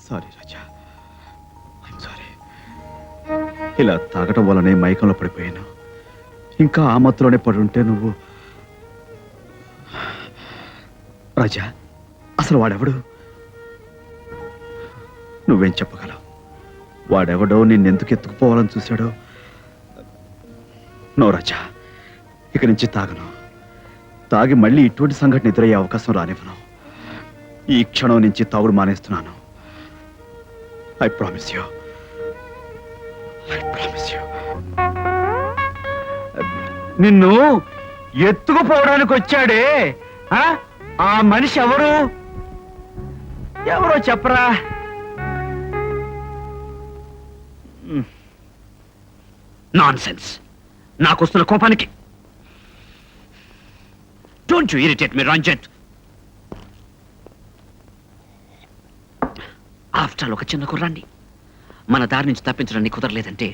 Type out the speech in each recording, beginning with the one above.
Sorry Raja, I'm sorry. ఇలా తాగటం వల్లనే మైకంలో పడిపోయాను. ఇంకా ఆ మత్తులోనే పడి ఉంటే నువ్వు. రాజా, అసలు వాడెవడు? నువ్వేం చెప్పగలవు? వాడెవడో నిన్నెందుకు ఎత్తుకుపోవాలని చూశాడో? నో రాజా, ఇక నుంచి తాగను. తాగి మళ్ళీ ఇటువంటి సంఘటన ఎదురయ్యే అవకాశం రానివ్వను. ఈ క్షణం నుంచి తాగుడు మానేస్తున్నాను. I promise you. నిన్ను ఎత్తుకుపోవడానికి వచ్చాడే ఆ మనిషి ఎవరు? ఎవరో చెప్పరా? Non sense. నాకొస్తున్న కోపానికి don't you irritate me Ranjith. After ఒక చిన్న కుర్రాన్ని మన దారి నుంచి తప్పించడానికి కుదరలేదంటే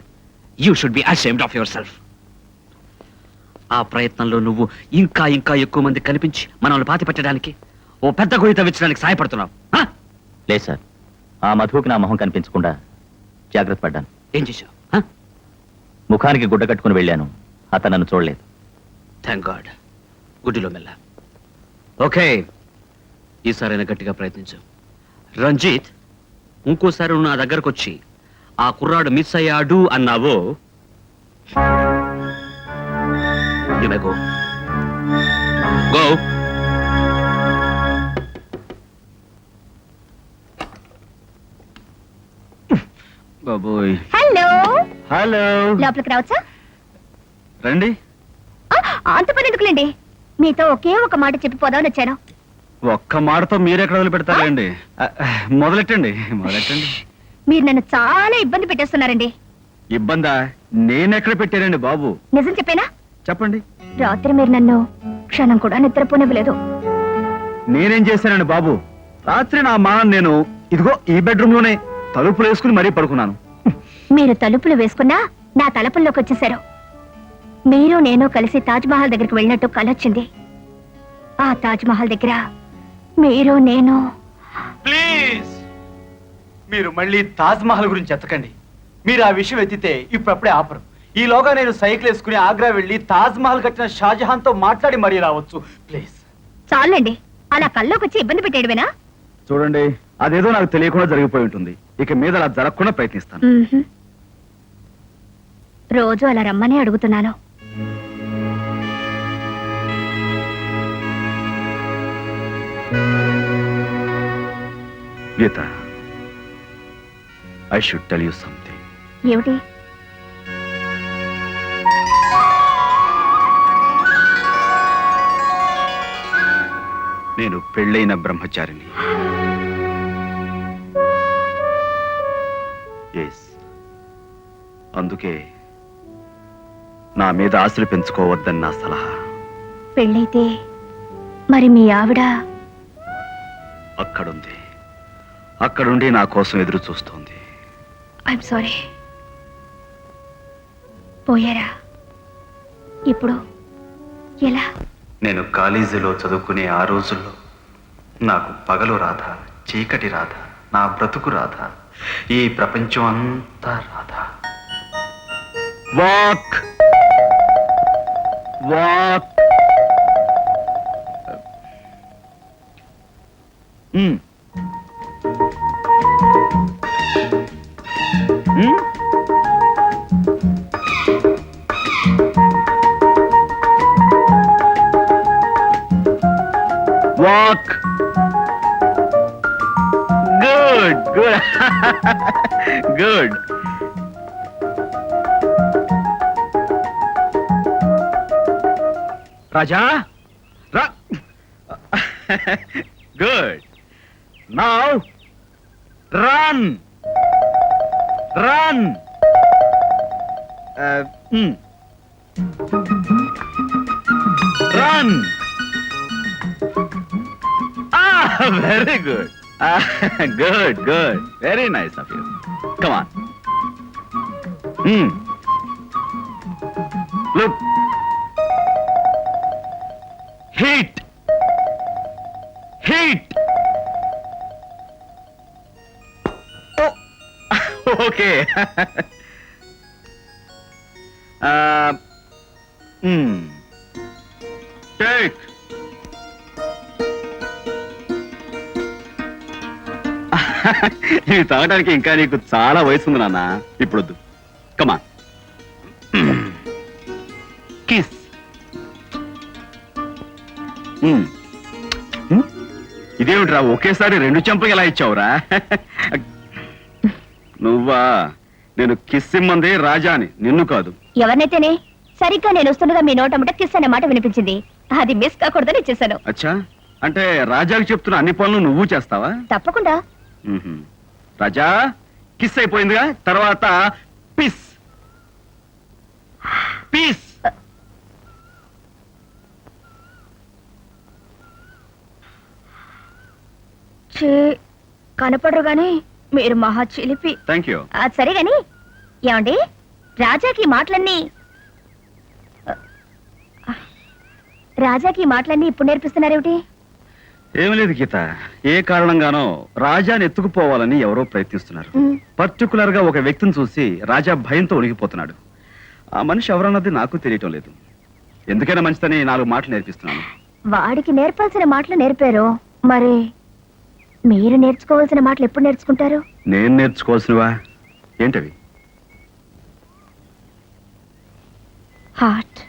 you should be ashamed of yourself. ఆ ప్రయత్నంలో నువ్వు ఇంకా ఇంకా ఎక్కువ మంది కనిపించి మనల్ని పాతి పెట్టడానికి ఓ పెద్ద గొయ్యి తవ్వించడానికి సహాయపడుతున్నావు. లేదు సార్, ఆ మధుకి నా మొహం కనిపించకుండా జాగ్రత్త పడ్డాను. ఏం చేశావు? ముఖానికి గుడ్డ కట్టుకుని వెళ్ళాను. అతను నన్ను చూడలేదు. Thank God. గుడ్డిలో మెల్ల. ఓకే, ఈసారైనా గట్టిగా ప్రయత్నించు. రంజిత్, ఇంకోసారి నువ్వు నా దగ్గరకు వచ్చి ఆ కుర్రాడు మిస్ అయ్యాడు అన్నావో you may go. Go. బాబోయ్. హలో హలో, లోపలికి రావచ్చా? రండి. అంత పని ఎందుకులేండి, మీతో ఒకే ఒక మాట చెప్పిపోదామని వచ్చాను. ఒక్క మాటతో మీరెక్కడ వదిలిపెడతారండి? మొదలెట్టండి. మీరు నన్ను చాలా ఇబ్బంది పెట్టేస్తున్నారండి. ఇబ్బందా? నేనెక్కడ పెట్టానండి బాబు? నిజం చెప్పేనా? చెప్పండి. రాత్రి మీరు నన్ను క్షణం కూడా నిద్రపోనివ్వలేదు. నేనేం చేశానండి బాబు? రాత్రి నా మానం నేను ఇదిగో ఈ బెడ్రూమ్ లోనే తలుపులు వేసుకుని మరీ పడుకున్నాను. మీరు తలుపులు వేసుకున్నా నా తలుపుల్లోకి వచ్చేశారు. మీరు నేను కలిసి తాజ్ మహల్ దగ్గరికి వెళ్ళినట్టు కలొచ్చింది. ఆ తాజ్ మహల్ దగ్గర మీరు నేను. ప్లీజ్, మీరు మళ్ళీ తాజ్ మహల్ గురించి ఎత్తకండి. మీరు ఆ విషయం ఎత్తితే ఇప్పుడప్పుడే ఆపరు. ఈలోగా నేను సైకిల్ వేసుకుని ఆగ్రా వెళ్ళి తాజ్ మహల్ కట్టిన షాజహాన్ తో మాట్లాడి మరీ రావచ్చు. ప్లీజ్. చాలండి, అలా కల్లోకి వచ్చి ఇబ్బంది పెట్టేయడమేనా? చూడండి, అదేదో నాకు తెలియకుండా జరిగిపోయి ఉంటుంది. ఇక మీద అలా జరగకుండా ప్రయత్నిస్తాను. రోజు అలా రమ్మని అడుగుతున్నాను. Geetha, I should tell you something. ఏమిటి? నేను పెళ్ళైన బ్రహ్మచారిని. అందుకే నా మీద ఆశలు పెంచుకోవద్దని నా సలహా. పెళ్ళైతే మరి మీ ఆవిడ అక్కడుంది. అక్కడుండి నా కోసం ఎదురు చూస్తోంది. I'm sorry. పోయారా? ఇప్పుడు ఎలా? నేను కాలేజీలో చదువుకునే ఆ రోజుల్లో నాకు పగలు రాధ, చీకటి రాధ, నా బ్రతుకు రాధ, ఈ ప్రపంచం అంతా Radha. Walk walk. Walk. Good, good. Good. Raja? Good. Now, run. Run. Run. Very good. Good, good. Very nice of you. Come on. Look. Heat. Heat. Take ఇవి తాగడానికి ఇంకా నీకు చాలా వయసు ఉంది నాన్న ఇప్పుడొద్దు కమా కిస్ ఇదేమిట్రా ఒకేసారి 2 చెంపలు ఎలా ఇచ్చావురా నువ్వా నేను కిస్ ఇమ్మంది రాజాని నిన్ను కాదు ఎవరినైతేనే సరిగ్గా నేను వస్తుండగా మీ నోటముట కిస్ అనే మాట వినిపించింది. అది మిస్ కాకూడదని ఇచ్చేసాను. అచ్చా అంటే రాజాకి చెప్తున్న అన్ని పనులు నువ్వు చేస్తావా? తప్పకుండా. మ్మ్హ్మ్. రాజా కిస్ అయిపోయిందిగా, తర్వాత పిస్ పీస్. కనపడరు గాని మీరు మహా చిలిపి. Thank you. అది సరే గాని ఏమండి రాజాకి ఈ మాటలన్నీ ఇప్పుడు నేర్పిస్తున్నారేమిటి? ఏమి లేదు గీత, ఏ కారణంగానో రాజాని ఎత్తుకుపోవాలని ఎవరో ప్రయత్నిస్తున్నారు. పర్టికులర్ గా ఒక వ్యక్తిని చూసి రాజా భయంతో ఉనిగిపోతున్నాడు. ఆ మనిషి ఎవరన్నది నాకు తెలియటం లేదు. ఎందుకైనా మంచిదని 4 మాటలు నేర్పిస్తున్నాను. వాడికి నేర్పాల్సిన మాటలు నేర్పారు, మరి మీరు నేర్చుకోవాల్సిన మాటలు ఎప్పుడు నేర్చుకుంటారు? నేను నేర్చుకోవాల్సినవా ఏంటవి? Heart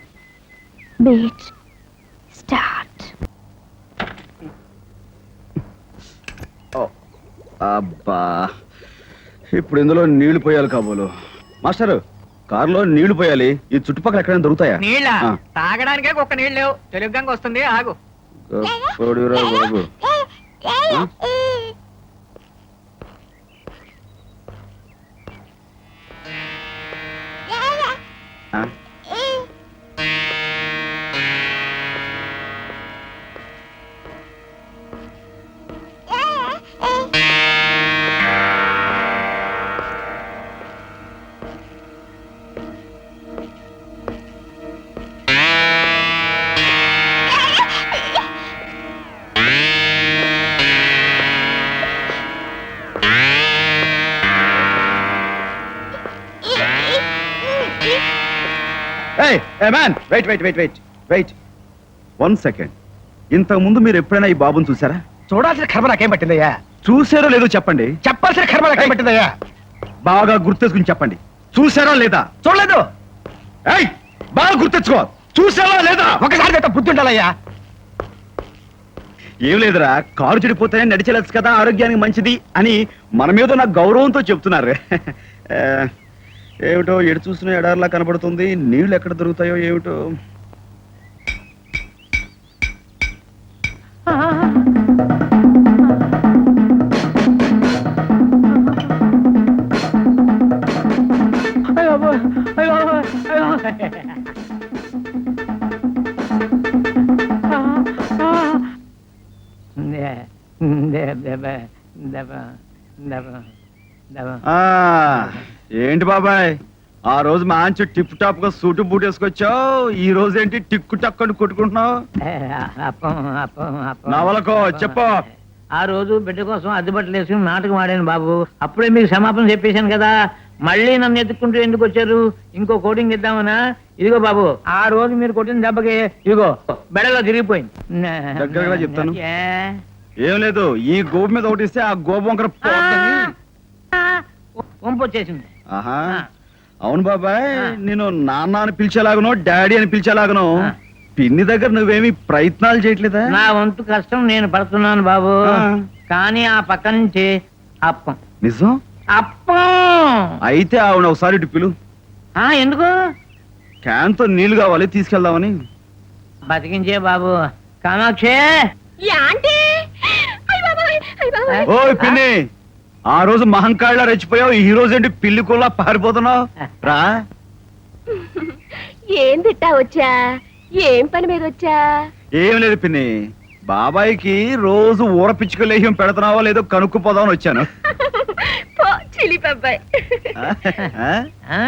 beat start. అబ్బా, ఇప్పుడు ఇందులో నీళ్లు పోయాలి కాబోలు. మాస్టర్, కారులో నీళ్లు పోయాలి. ఈ చుట్టుపక్కల ఎక్కడైనా దొరుకుతాయా? నీళ్ళ ఆ. తాగడానికే ఒక నీళ్ళు లేవు. తెలుగు గంగ వస్తుంది, ఆగు. గొప్పడిరా బాబు. ఆ? Hey, hey man, wait. 1 second. ఇంతకు ముందు మీరు ఎప్పుడైనా ఈ బాబుని చూసారా? చూడాల్సిన కర్మ నాకేం పట్టిందయ్యా? చూసారో లేదో చెప్పండి. చెప్పాల్సిన కర్మ నాకేం పట్టిందయ్యా? బాగా గుర్తెచ్చుకుని చెప్పండి. చూసారా లేదా? చూడలేదు. ఏయ్, బాగా గుర్తెచ్చుకో. చూసారా లేదా? ఒకసారి చెప్తా, బుద్ధి ఉండాలయ్యా. ఏం లేదురా, కారు చెడిపోతేనే నడిచేలచ్చు కదా, ఆరోగ్యానికి మంచిది అని మన మీద నాకు గౌరవంతో చెప్తున్నారు. ఏమిటో ఎడు చూసిన ఎడారిలా కనబడుతుంది. నీళ్లు ఎక్కడ దొరుకుతాయో ఏమిటో. ఏంటి బాబాయ్, ఆ రోజు మంచి టిప్ టాప్ గా సూటు బూట్ వేసుకొచ్చావు, ఈ రోజు ఏంటి టిక్కు టక్ అని కొట్టుకుంటున్నావు? నవలకో చెప్పు. ఆ రోజు బిడ్డ కోసం అద్దెబట్టలు వేసుకుని నాటకం ఆడాను బాబు. అప్పుడే మీకు క్షమాపణ చెప్పేశాను కదా. మళ్ళీ నన్ను ఎత్తుకుంటూ ఎందుకు వచ్చారు? ఇంకో కోటింగ్ ఇద్దామనా? ఇదిగో బాబు, ఆ రోజు మీరు కొట్టిన దెబ్బకి ఇదిగో బెడలో తిరిగిపోయింది. దగ్గరగా చెప్తాను. ఏం లేదు, ఈ గోపు మీద ఒకటి ఇస్తే ఆ గోపు వంకర పోద్దని. వంపు వచ్చేసింది. ఆహా, అవును బాబాయ్, నేను నాన్న అని పిలిచేలాగనో డాడీ అని పిలిచేలాగనో పిన్ని దగ్గర నువ్వేమి ప్రయత్నాలు చేయట్లేదా? నా వంతు కష్టం నేను పడుతున్నాను బాబు. కానీ ఆ పక్క నుంచి అప్పం. నిజం? అప్పం అయితే ఆవిడ ఒకసారి ఇటు పిలు. ఎందుకు? క్యాన్ తో నీళ్లు కావాలి, తీసుకెళ్దామని. బతికించే బాబు. కామాక్షే, ఓ పిన్ని, ఆ రోజు మహంకాళ్ళ రెచ్చిపోయావు, ఈ రోజు ఏంటి పిల్లి కూడా పారిపోతున్నావు? రా. ఏం తిట్టా వచ్చా? ఏం పని మీద వచ్చా? ఏం లేదు పిన్ని, బాబాయ్కి రోజు ఊర పిచ్చుక లేహ్యం పెడుతున్నావో లేదో కనుక్కుపోదామని వచ్చాను. చిలిపి అబ్బాయి. ఆ?